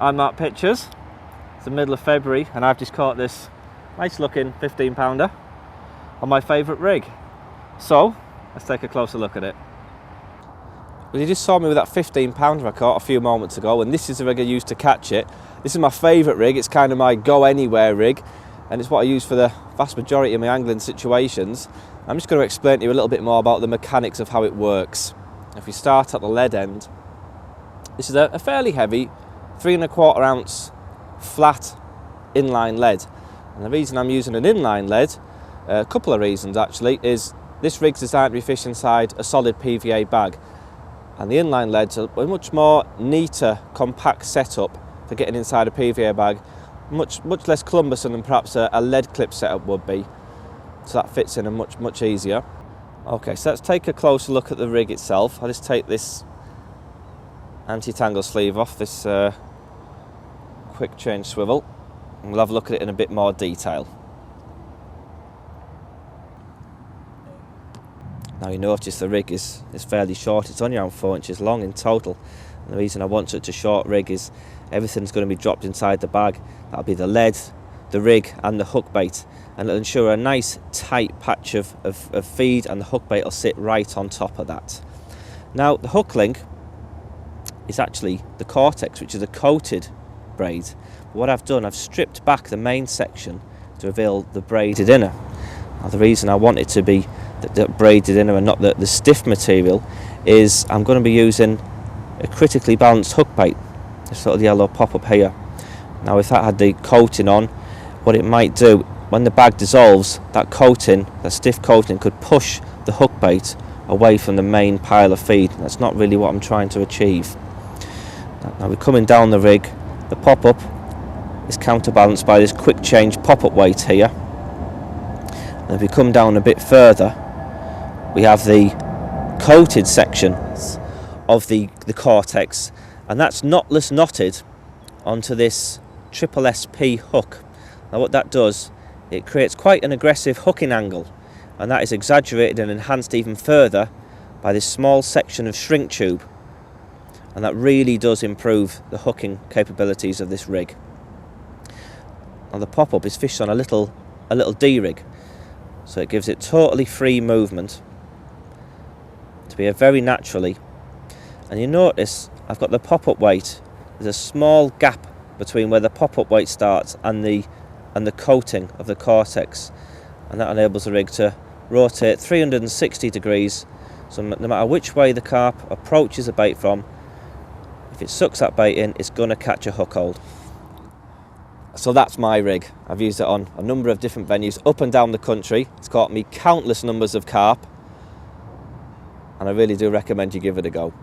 I'm Mark Pictures. It's the middle of February and I've just caught this nice looking 15 pounder on my favourite rig. So let's take a closer look at it. Well, you just saw me with that 15 pounder I caught a few moments ago, and this is the rig I used to catch it. This is my favourite rig. It's kind of my go anywhere rig, and it's what I use for the vast majority of my angling situations. I'm just going to explain to you a little bit more about the mechanics of how it works. If we start at the lead end, this is a fairly heavy 3¼ ounce flat inline lead. And the reason I'm using an inline lead, a couple of reasons actually, is this rig's designed to be fished inside a solid PVA bag. And the inline leads are a much more neater, compact setup for getting inside a PVA bag. Much less cumbersome than perhaps a lead clip setup would be. So that fits in a much easier. Okay, so let's take a closer look at the rig itself. I'll just take this anti-tangle sleeve off, this quick change swivel, and we'll have a look at it in a bit more detail. Now you notice the rig is fairly short. It's only around 4 inches long in total. And the reason I want such a short rig is everything's going to be dropped inside the bag. That'll be the lead, the rig and the hook bait, and it'll ensure a nice tight patch of feed, and the hook bait will sit right on top of that. Now the hook link is actually the cortex, which is a coated braid. But what I've done, I've stripped back the main section to reveal the braided inner. Now the reason I want it to be the braided inner and not the stiff material is I'm going to be using a critically balanced hook bait, this sort of yellow pop up here. Now if that had the coating on, what it might do, when the bag dissolves, that coating, that stiff coating, could push the hook bait away from the main pile of feed. That's not really what I'm trying to achieve. Now we're coming down the rig, the pop up is counterbalanced by this quick change pop up weight here. And if we come down a bit further, we have the coated section of the cortex, and that's knotless knotted onto this triple SP hook. Now what that does, it creates quite an aggressive hooking angle, and that is exaggerated and enhanced even further by this small section of shrink tube, and that really does improve the hooking capabilities of this rig. Now the pop-up is fished on a little D-rig, so it gives it totally free movement to be very naturally. And you notice I've got the pop-up weight. There's a small gap between where the pop-up weight starts and the coating of the cortex, and that enables the rig to rotate 360 degrees, so no matter which way the carp approaches the bait from, if it sucks that bait in, it's going to catch a hook hold. So that's my rig. I've used it on a number of different venues up and down the country. It's caught me countless numbers of carp, and I really do recommend you give it a go.